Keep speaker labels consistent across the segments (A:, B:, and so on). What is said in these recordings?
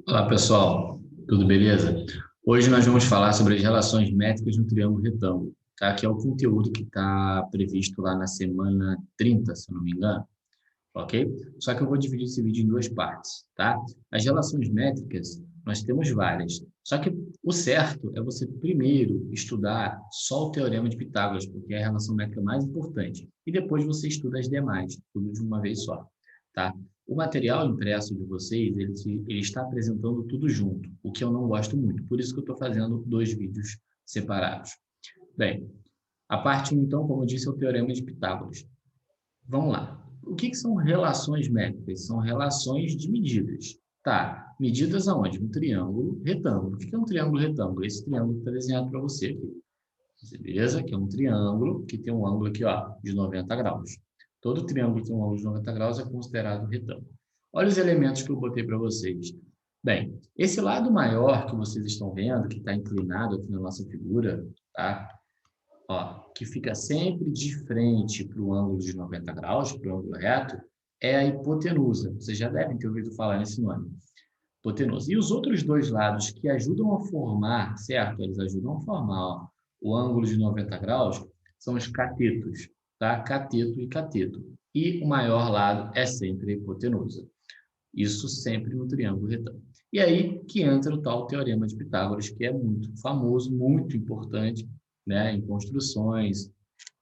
A: Olá, pessoal. Tudo beleza? Hoje nós vamos falar sobre as relações métricas no triângulo retângulo, tá? Que é o conteúdo que está previsto lá na semana 30, se eu não me engano, ok? Só que eu vou dividir esse vídeo em duas partes, tá? As relações métricas, nós temos várias. Só que o certo é você primeiro estudar só o Teorema de Pitágoras, porque é a relação métrica mais importante. E depois você estuda as demais, tudo de uma vez só, tá? O material impresso de vocês, ele está apresentando tudo junto, o que eu não gosto muito. Por isso que eu estou fazendo dois vídeos separados. Bem, a parte 1, então, como eu disse, é o Teorema de Pitágoras. Vamos lá. O que são relações métricas? São relações de medidas. Tá, medidas aonde? No triângulo retângulo. O que é um triângulo retângulo? Esse triângulo que está desenhado para você aqui. Beleza? Que é um triângulo que tem um ângulo aqui, ó, de 90 graus. Todo triângulo que tem um ângulo de 90 graus é considerado retângulo. Olha os elementos que eu botei para vocês. Bem, esse lado maior que vocês estão vendo, que está inclinado aqui na nossa figura, tá? Ó, que fica sempre de frente para o ângulo de 90 graus, para o ângulo reto, é a hipotenusa. Vocês já devem ter ouvido falar nesse nome. Hipotenusa. E os outros dois lados que ajudam a formar, certo? Eles ajudam a formar, ó, o ângulo de 90 graus, são os catetos, tá? Cateto e cateto. E o maior lado é sempre a hipotenusa. Isso sempre no triângulo retângulo. E aí que entra o tal Teorema de Pitágoras, que é muito famoso, muito importante, né, em construções,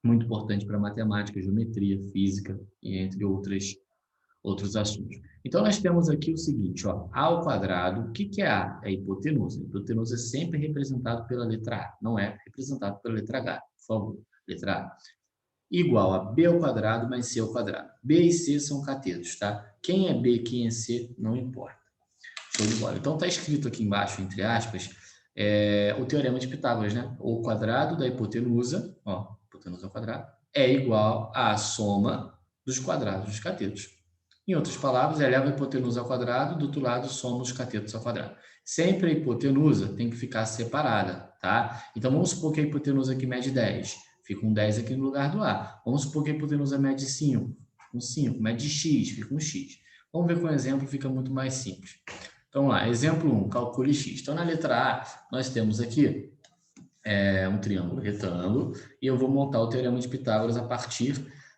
A: muito importante para matemática, geometria, física, e entre outros assuntos. Então, nós temos aqui o seguinte, ó, A ao quadrado, o que é A? É a hipotenusa. A hipotenusa é sempre representado pela letra A, não é representado pela letra H, por favor. Letra A. Igual a B ao quadrado mais C ao quadrado. B e C são catetos, tá? Quem é B, quem é C, não importa. Show de bola. Então, está escrito aqui embaixo, entre aspas, o Teorema de Pitágoras, né? O quadrado da hipotenusa, ó, hipotenusa ao quadrado, é igual à soma dos quadrados dos catetos. Em outras palavras, eleva a hipotenusa ao quadrado, do outro lado, soma os catetos ao quadrado. Sempre a hipotenusa tem que ficar separada, tá? Então, vamos supor que a hipotenusa aqui mede 10. Fica um 10 aqui no lugar do A. Vamos supor que a hipotenusa mede 5. Um 5. Mede X, fica um X. Vamos ver com um exemplo, fica muito mais simples. Então, lá, exemplo 1, calcule x. Então, na letra A, nós temos aqui um triângulo retângulo e eu vou montar o Teorema de Pitágoras a partir,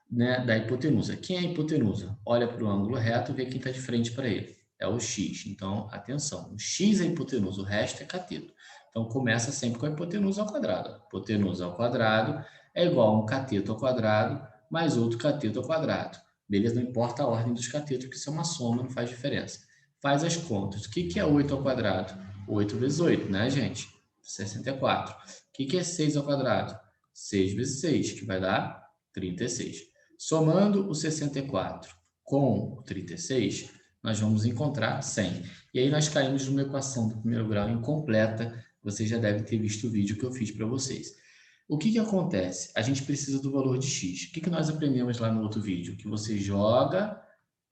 A: né, da hipotenusa. Quem é a hipotenusa? Olha para o ângulo reto e vê quem está de frente para ele. É o x. Então, atenção, o x é a hipotenusa, o resto é cateto. Então, começa sempre com a hipotenusa ao quadrado. Hipotenusa ao quadrado é igual a um cateto ao quadrado mais outro cateto ao quadrado. Beleza? Não importa a ordem dos catetos, porque isso é uma soma, não faz diferença. Faz as contas. O que é 8 ao quadrado? 8 vezes 8, né, gente? 64. O que é 6 ao quadrado? 6 vezes 6, que vai dar 36. Somando o 64 com o 36, nós vamos encontrar 100. E aí nós caímos numa equação do primeiro grau incompleta. Vocês já devem ter visto o vídeo que eu fiz para vocês. O que acontece? A gente precisa do valor de x. O que nós aprendemos lá no outro vídeo? Que você joga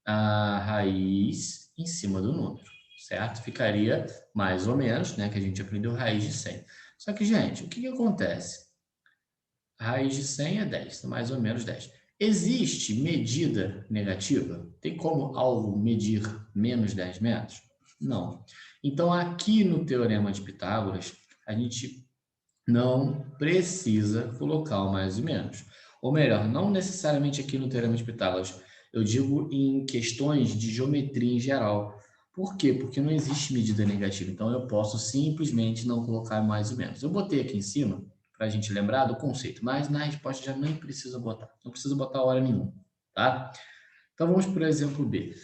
A: a raiz em cima do número, certo? Ficaria mais ou menos, né, que a gente aprendeu raiz de 100. Só que, gente, o que acontece? A raiz de 100 é 10, então mais ou menos 10. Existe medida negativa? Tem como algo medir menos 10 metros? Não. Então, aqui no Teorema de Pitágoras, a gente não precisa colocar o mais e menos. Ou melhor, não necessariamente aqui no Teorema de Pitágoras, eu digo em questões de geometria em geral. Por quê? Porque não existe medida negativa, então eu posso simplesmente não colocar mais ou menos. Eu botei aqui em cima, para a gente lembrar do conceito, mas na resposta já nem precisa botar, não precisa botar hora nenhuma, tá? Então vamos para o exemplo B.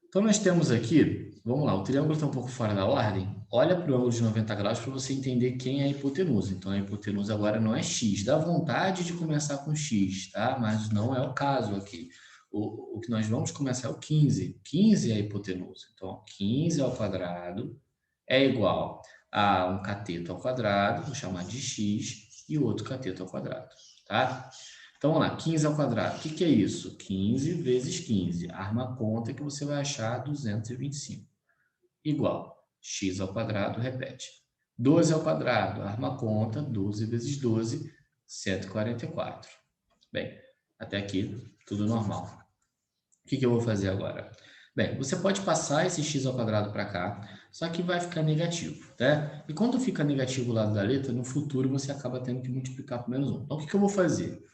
A: Então, nós temos aqui, vamos lá, o triângulo está um pouco fora da ordem. Olha para o ângulo de 90 graus para você entender quem é a hipotenusa. Então, a hipotenusa agora não é x. Dá vontade de começar com x, tá? Mas não é o caso aqui. O que nós vamos começar é o 15. 15 é a hipotenusa. Então, 15 ao quadrado é igual a um cateto ao quadrado, vou chamar de x, e o outro cateto ao quadrado, tá? Então, vamos lá, 15 ao quadrado. O que é isso? 15 vezes 15. Arma a conta que você vai achar 225. Igual. X ao quadrado, repete. 12 ao quadrado. Arma a conta. 12 vezes 12, 144. Bem, até aqui, tudo normal. O que eu vou fazer agora? Bem, você pode passar esse x ao quadrado para cá, só que vai ficar negativo, tá? E quando fica negativo o lado da letra, no futuro você acaba tendo que multiplicar por menos 1. Então, o que eu vou fazer?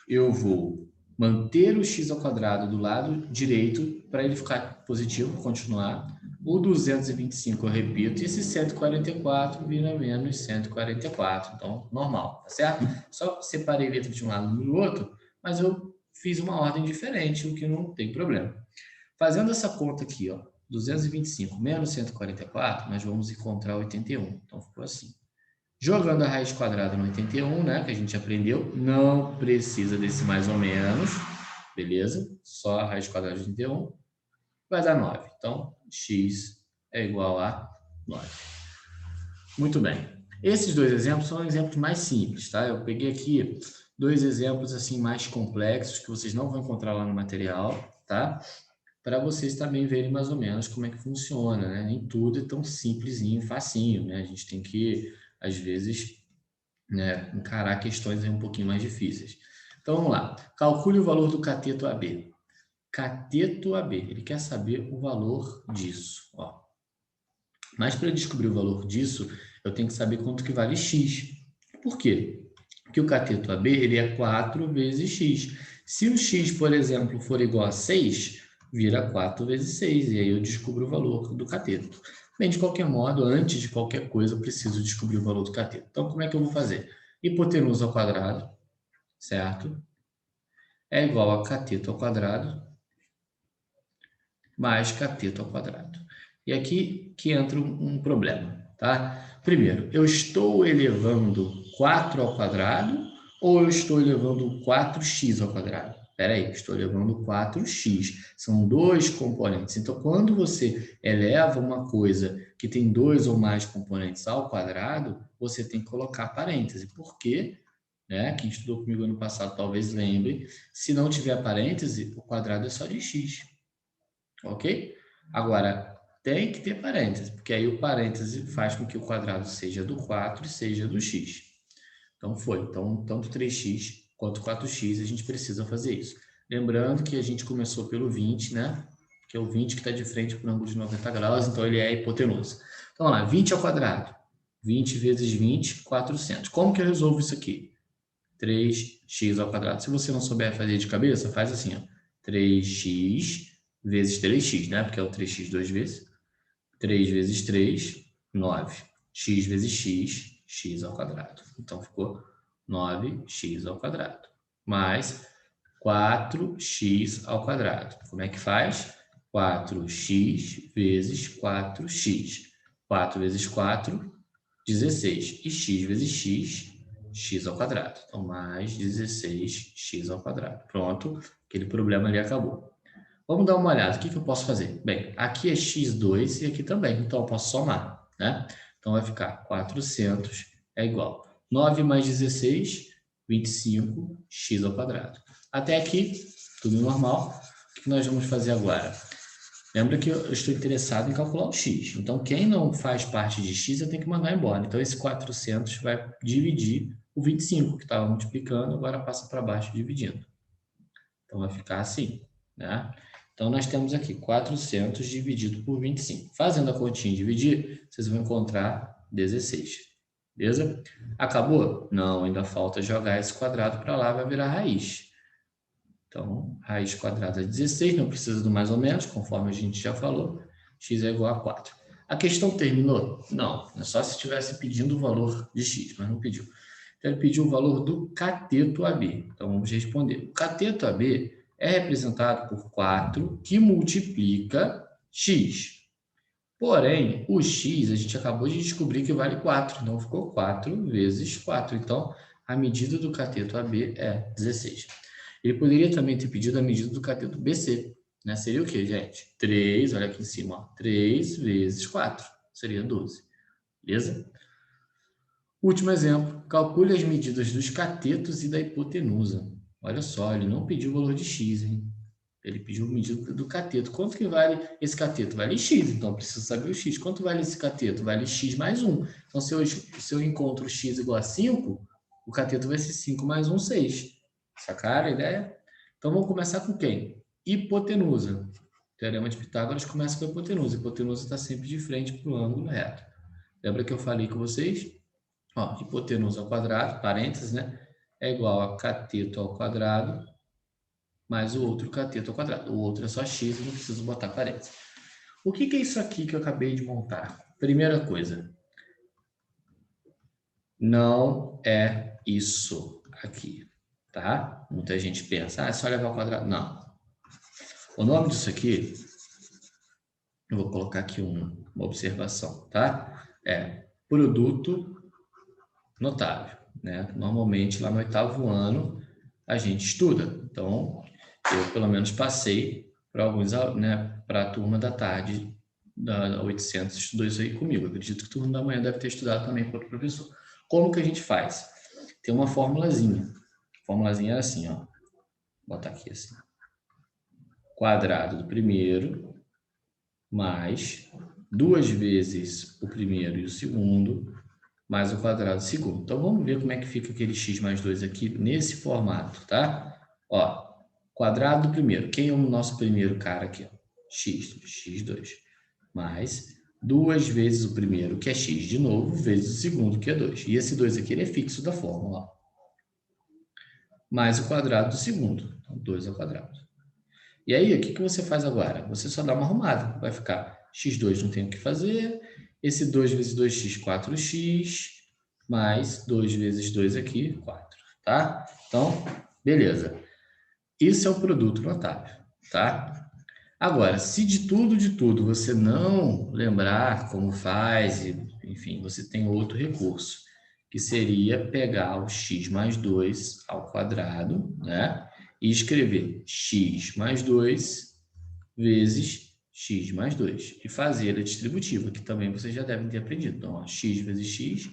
A: Eu vou manter o x ao quadrado do lado direito para ele ficar positivo, continuar. O 225 eu repito, e esse 144 vira menos 144. Então, normal, tá certo? Só separei letra de um lado do outro, mas eu fiz uma ordem diferente, o que não tem problema. Fazendo essa conta aqui, ó, 225 menos 144, nós vamos encontrar 81. Então, ficou assim. Jogando a raiz quadrada no 81, né, que a gente aprendeu, não precisa desse mais ou menos, beleza? Só a raiz quadrada de 81 vai dar 9. Então, x é igual a 9. Muito bem. Esses dois exemplos são exemplos mais simples, tá? Eu peguei aqui dois exemplos assim mais complexos que vocês não vão encontrar lá no material, tá? Para vocês também verem mais ou menos como é que funciona, né? Nem tudo é tão simplesinho, facinho, né? A gente tem que, às vezes, né, encarar questões aí um pouquinho mais difíceis. Então, vamos lá. Calcule o valor do cateto AB. Cateto AB, ele quer saber o valor disso, ó. Mas para eu descobrir o valor disso, eu tenho que saber quanto que vale x. Por quê? Porque o cateto AB, ele é 4 vezes x. Se o x, por exemplo, for igual a 6, vira 4 vezes 6, e aí eu descubro o valor do cateto. Bem, de qualquer modo, antes de qualquer coisa, eu preciso descobrir o valor do cateto. Então, como é que eu vou fazer? Hipotenusa ao quadrado, certo? É igual a cateto ao quadrado mais cateto ao quadrado. E aqui que entra um problema, tá? Primeiro, eu estou elevando 4 ao quadrado ou eu estou elevando 4x ao quadrado? Espera aí, estou elevando 4x. São dois componentes. Então, quando você eleva uma coisa que tem dois ou mais componentes ao quadrado, você tem que colocar parêntese. Por quê? Né? Quem estudou comigo ano passado talvez lembre. Se não tiver parêntese, o quadrado é só de x. Ok? Agora, tem que ter parênteses, porque aí o parêntese faz com que o quadrado seja do 4 e seja do x. Então, foi. Então, tanto 3x quanto 4x, a gente precisa fazer isso. Lembrando que a gente começou pelo 20, né? Que é o 20 que está de frente para o ângulo de 90 graus, então ele é a hipotenusa. Então, vamos lá, 20 ao quadrado. 20 vezes 20, 400. Como que eu resolvo isso aqui? 3x ao quadrado. Se você não souber fazer de cabeça, faz assim, ó. 3x vezes 3x, né? Porque é o 3x duas vezes. 3 vezes 3, 9. X vezes x, x ao quadrado. Então, ficou 9x ao quadrado. Mais 4x ao quadrado. Como é que faz? 4x vezes 4x. 4 vezes 4, 16. E x vezes x, x ao quadrado. Então, mais 16x ao quadrado. Pronto, aquele problema ali acabou. Vamos dar uma olhada. O que eu posso fazer? Bem, aqui é x2 e aqui também. Então, eu posso somar, né? Então, vai ficar 400 é igual. 9 mais 16, 25, x ao quadrado. Até aqui, tudo normal. O que nós vamos fazer agora? Lembra que eu estou interessado em calcular o x. Então, quem não faz parte de x, eu tenho que mandar embora. Então, esse 400 vai dividir o 25, que estava multiplicando, agora passa para baixo dividindo. Então, vai ficar assim, né? Então, nós temos aqui 400 dividido por 25. Fazendo a continha e dividir, vocês vão encontrar 16. Beleza? Acabou? Não, ainda falta jogar esse quadrado para lá, vai virar raiz. Então, raiz quadrada de 16, não precisa do mais ou menos, conforme a gente já falou. X é igual a 4. A questão terminou? Não, é só se estivesse pedindo o valor de x, mas não pediu. Então, ele pediu o valor do cateto AB. Então, vamos responder. O cateto AB é representado por 4 que multiplica x. Porém, o x a gente acabou de descobrir que vale 4. Então, ficou 4 vezes 4. Então, a medida do cateto AB é 16. Ele poderia também ter pedido a medida do cateto BC. Né? Seria o quê, gente? 3, olha aqui em cima. Ó, 3 vezes 4. Seria 12. Beleza? Último exemplo. Calcule as medidas dos catetos e da hipotenusa. Olha só, ele não pediu o valor de x, hein? Ele pediu a medida do cateto. Quanto que vale esse cateto? Vale x, então eu preciso saber o x. Quanto vale esse cateto? Vale x mais 1. Então, se eu encontro x igual a 5, o cateto vai ser 5 mais 1, 6. Sacaram a ideia? Então, vamos começar com quem? Hipotenusa. Teorema de Pitágoras começa com a hipotenusa. A hipotenusa está sempre de frente para o ângulo reto. Lembra que eu falei com vocês? Ó, hipotenusa ao quadrado, parênteses, né? É igual a cateto ao quadrado mais o outro cateto ao quadrado. O outro é só x, eu não preciso botar parênteses. O que é isso aqui que eu acabei de montar? Primeira coisa, não é isso aqui, tá? Muita gente pensa, é só levar ao quadrado. Não. O nome disso aqui, eu vou colocar aqui uma observação, tá? É produto notável, né? Normalmente, lá no 8º ano, a gente estuda. Então, eu pelo menos passei para alguns, né, para a turma da tarde da 800 estudou isso aí comigo. Eu acredito que a turma da manhã deve ter estudado também com outro professor. Como que a gente faz? Tem uma formulazinha. A formulazinha era assim, ó. Vou botar aqui assim. Quadrado do primeiro mais 2 vezes o primeiro e o segundo mais o quadrado do segundo. Então, vamos ver como é que fica aquele x mais 2 aqui nesse formato, tá? Ó, quadrado do primeiro. Quem é o nosso primeiro cara aqui? X2, mais 2 vezes o primeiro, que é x de novo, vezes o segundo, que é 2. E esse 2 aqui ele é fixo da fórmula, ó. Mais o quadrado do segundo. Então, 2 ao quadrado. E aí, o que você faz agora? Você só dá uma arrumada. Vai ficar x2 não tem o que fazer. Esse 2 vezes 2x, 4x, mais 2 vezes 2 aqui, 4. Tá? Então, beleza. Esse é o produto notável. Tá? Agora, se de tudo, você não lembrar como faz, enfim, você tem outro recurso, que seria pegar o x mais 2 ao quadrado, né? E escrever x mais 2 vezes x mais 2. E fazer a distributiva, que também vocês já devem ter aprendido. Então, ó, x vezes x,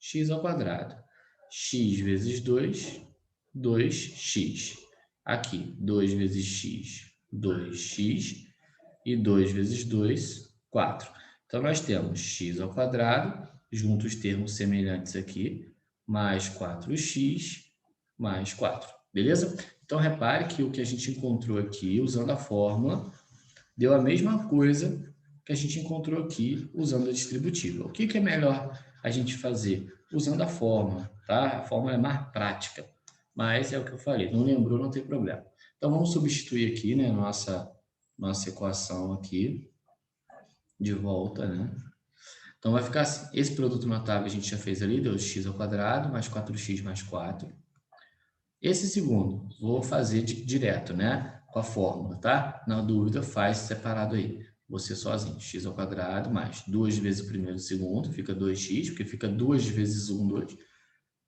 A: x ao quadrado. X vezes 2, 2x. Aqui, 2 vezes x, 2x. E 2 vezes 2, 4. Então, nós temos x ao quadrado, junto os termos semelhantes aqui, mais 4x, mais 4. Beleza? Então, repare que o que a gente encontrou aqui, usando a fórmula, deu a mesma coisa que a gente encontrou aqui, usando a distributiva. O que é melhor a gente fazer? Usando a fórmula, tá? A fórmula é mais prática, mas é o que eu falei, não lembrou, não tem problema. Então, vamos substituir aqui, né, nossa equação aqui, de volta, né? Então, vai ficar assim, esse produto notável a gente já fez ali, deu x ao quadrado, mais 4x mais 4. Esse segundo, vou fazer direto, né? Com a fórmula, tá? Na dúvida, faz separado aí. Você sozinho, x ao quadrado mais 2 vezes o primeiro e o segundo, fica 2x, porque fica 2 vezes 1, 2,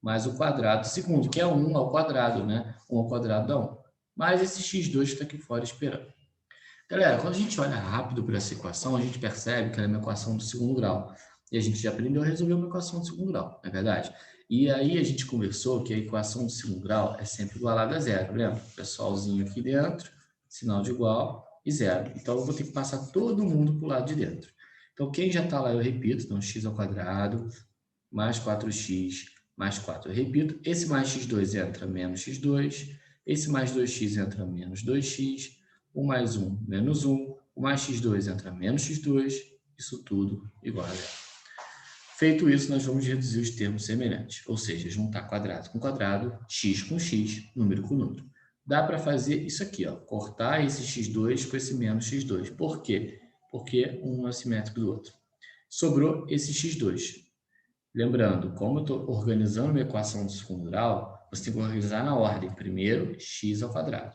A: mais o quadrado do segundo, que é 1 ao quadraado, né? 1 ao quadrado dá 1. Mais esse x2 que está aqui fora esperando. Galera, quando a gente olha rápido para essa equação, a gente percebe que ela é uma equação do segundo grau. E a gente já aprendeu a resolver uma equação do segundo grau, não é verdade? E aí a gente conversou que a equação do segundo grau é sempre igualada a zero, lembra? Pessoalzinho aqui dentro, sinal de igual e zero. Então, eu vou ter que passar todo mundo para o lado de dentro. Então, quem já está lá, eu repito. Então, x ao quadrado mais 4x mais 4. Eu repito, esse mais x2 entra menos x2, esse mais 2x entra menos 2x, o mais 1 menos 1, o mais x2 entra menos x2, isso tudo igual a zero. Feito isso, nós vamos reduzir os termos semelhantes, ou seja, juntar quadrado com quadrado, x com x, número com número. Dá para fazer isso aqui, ó, cortar esse x2 com esse menos x2. Por quê? Porque um é simétrico do outro. Sobrou esse x2. Lembrando, como eu estou organizando uma equação do segundo grau, você tem que organizar na ordem. Primeiro, x ao quadrado.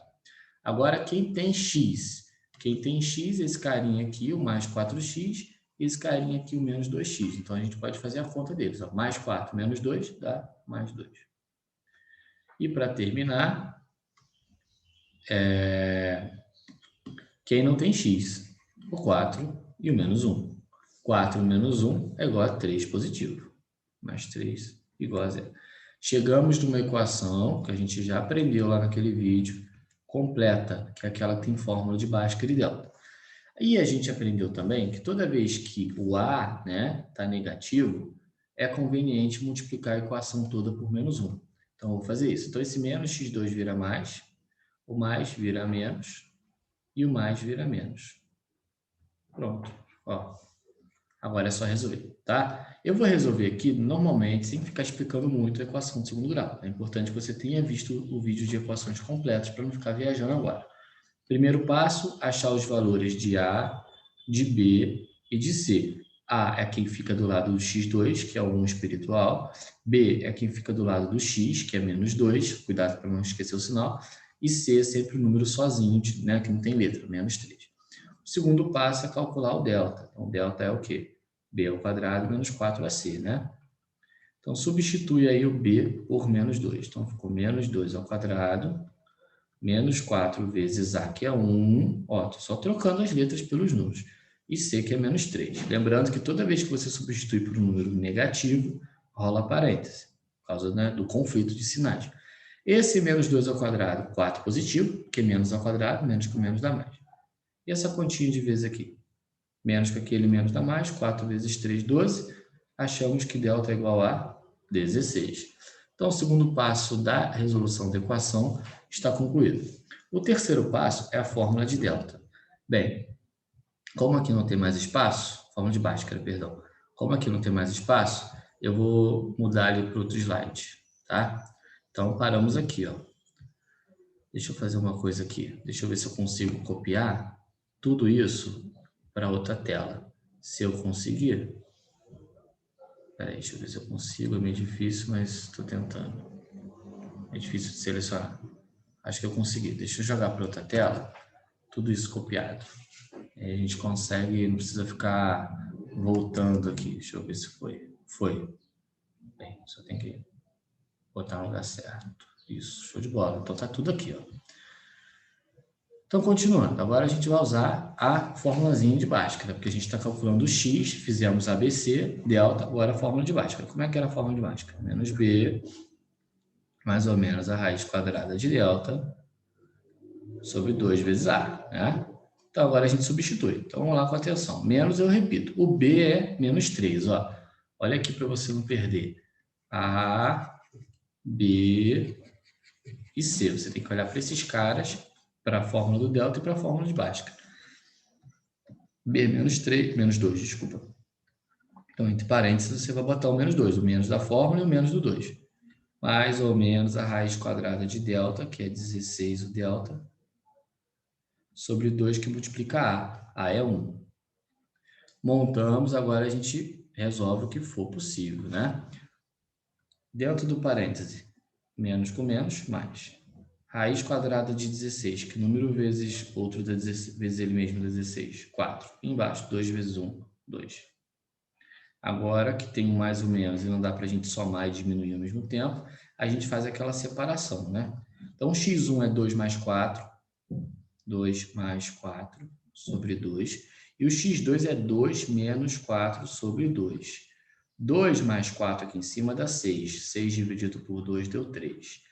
A: Agora, quem tem x? Quem tem x, esse carinha aqui, o mais 4x, e esse carinha aqui, o menos 2x. Então, a gente pode fazer a conta deles. Ó. Mais 4 menos 2 dá mais 2. E para terminar, quem não tem x? O 4 e o menos 1. 4 menos 1 é igual a 3 positivo. Mais 3 igual a zero. Chegamos numa equação que a gente já aprendeu lá naquele vídeo, completa, que é aquela que tem fórmula de Bhaskara e delta. E a gente aprendeu também que toda vez que o A, né, está negativo, é conveniente multiplicar a equação toda por menos 1. Então, eu vou fazer isso. Então, esse menos x2 vira mais, o mais vira menos e o mais vira menos. Pronto. Ó, agora é só resolver, tá? Eu vou resolver aqui, normalmente, sem ficar explicando muito a equação de segundo grau. É importante que você tenha visto o vídeo de equações completas para não ficar viajando agora. Primeiro passo, achar os valores de A, de B e de C. A é quem fica do lado do x2, que é o 1 espiritual. B é quem fica do lado do x, que é menos 2. Cuidado para não esquecer o sinal. E C é sempre o número sozinho, né, que não tem letra, menos 3. O segundo passo é calcular o delta. Então, o delta é o quê? B ao quadrado menos 4AC, né? Então, substitui aí o B por menos 2. Então, ficou menos 2 ao quadrado, menos 4 vezes A, que é 1. Ó, tô só trocando as letras pelos números. E C, que é menos 3. Lembrando que toda vez que você substitui por um número negativo, rola parêntese, por causa, né, do conflito de sinais. Esse menos 2 ao quadrado, 4 positivo, porque menos ao quadrado, menos com menos dá mais. E essa continha de vezes aqui? Menos que aquele menos dá mais, 4 vezes 3, 12. Achamos que delta é igual a 16. Então, o segundo passo da resolução da equação está concluído. O terceiro passo é a fórmula de delta. Bem, como aqui não tem mais espaço, fórmula de Bhaskara, perdão. Como aqui não tem mais espaço, eu vou mudar ali para outro slide, tá? Então, paramos aqui, ó. Deixa eu fazer uma coisa aqui. Deixa eu ver se eu consigo copiar tudo isso para outra tela. Se eu conseguir... Peraí, deixa eu ver se eu consigo. É meio difícil, mas estou tentando. É difícil de selecionar. Acho que eu consegui. Deixa eu jogar para outra tela. Tudo isso copiado. Aí a gente consegue, não precisa ficar voltando aqui. Deixa eu ver se foi. Foi. Bem, só tem que botar no lugar certo. Isso, show de bola. Então tá tudo aqui, ó. Então, continuando. Agora a gente vai usar a formulazinha de Bhaskara, porque a gente está calculando o x, fizemos ABC, delta, agora a fórmula de Bhaskara. Como é que era a fórmula de Bhaskara? Menos B, mais ou menos a raiz quadrada de delta, sobre 2 vezes A, né? Então, agora a gente substitui. Então, vamos lá com atenção. Menos, eu repito, o B é menos 3, ó. Olha aqui para você não perder. A, B e C. Você tem que olhar para esses caras, para a fórmula do delta e para a fórmula de Bhaskara. B menos 3, menos 2, desculpa. Então, entre parênteses, você vai botar o menos 2, o menos da fórmula e o menos do 2. Mais ou menos a raiz quadrada de delta, que é 16 o delta, sobre 2 que multiplica A. A é 1. Montamos, agora a gente resolve o que for possível, né? Dentro do parêntese, menos com menos, mais. Raiz quadrada de 16, que número vezes outro da 16, vezes ele mesmo da 16? 4. Embaixo, 2 vezes 1, 2. Agora que tem um mais ou menos e não dá para a gente somar e diminuir ao mesmo tempo, a gente faz aquela separação, né? Então, x1 é 2 mais 4, 2 mais 4 sobre 2. E o x2 é 2 menos 4 sobre 2. 2 mais 4 aqui em cima dá 6. 6 dividido por 2 deu 3.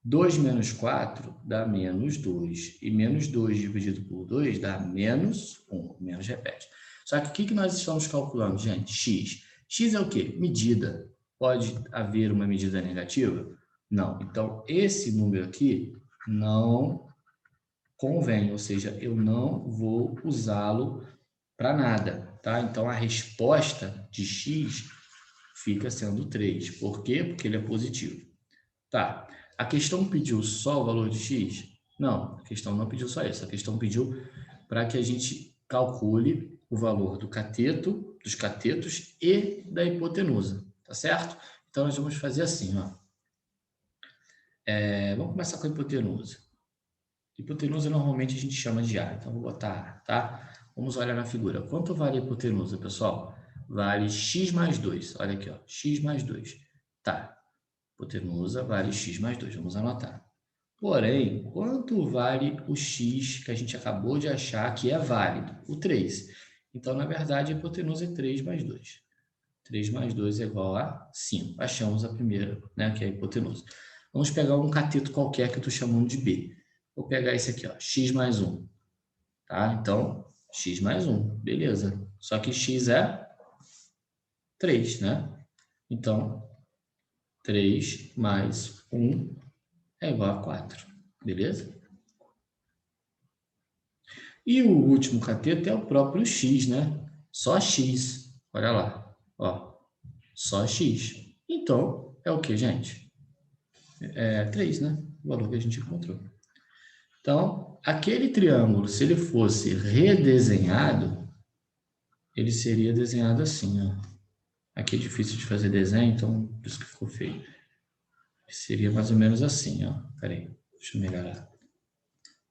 A: 2 menos 4 dá menos 2. E menos 2 dividido por 2 dá menos 1. Menos repete. Só que o que nós estamos calculando, gente? X. X é o quê? Medida. Pode haver uma medida negativa? Não. Então, esse número aqui não convém, ou seja, eu não vou usá-lo para nada, tá? Então, a resposta de x fica sendo 3. Por quê? Porque ele é positivo. Tá. A questão pediu só o valor de x? Não, a questão não pediu só isso. A questão pediu para que a gente calcule o valor do cateto, dos catetos e da hipotenusa, tá certo? Então, nós vamos fazer assim, ó. Vamos começar com a hipotenusa. Hipotenusa normalmente a gente chama de A, então vou botar A, tá? Vamos olhar na figura. Quanto vale a hipotenusa, pessoal? Vale x mais 2. Olha aqui, ó, x mais 2. Tá, hipotenusa vale x mais 2, vamos anotar. Porém, quanto vale o x que a gente acabou de achar que é válido? O 3. Então, na verdade, a hipotenusa é 3 mais 2. 3 mais 2 é igual a 5. Achamos a primeira, né, que é a hipotenusa. Vamos pegar um cateto qualquer que eu estou chamando de B. Vou pegar esse aqui, ó, x mais 1. Tá? Então, x mais 1, beleza. Só que x é 3, né? Então, 3 mais 1 é igual a 4, beleza? E o último cateto é o próprio x, né? Só x. Olha lá, ó. Só x. Então, é o que, gente? É 3, né? O valor que a gente encontrou. Então, aquele triângulo, se ele fosse redesenhado, ele seria desenhado assim, ó. Aqui é difícil de fazer desenho, então por isso que ficou feio. Seria mais ou menos assim, ó. Peraí, deixa eu melhorar.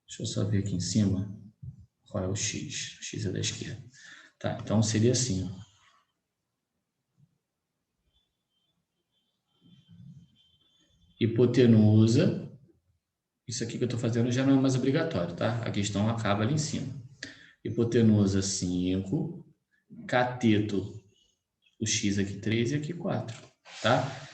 A: Deixa eu só ver aqui em cima qual é o x. O x é da esquerda. Tá, então seria assim, ó. Hipotenusa. Isso aqui que eu estou fazendo já não é mais obrigatório, tá? A questão acaba ali em cima. Hipotenusa 5, cateto, o x aqui 3 e aqui 4, tá?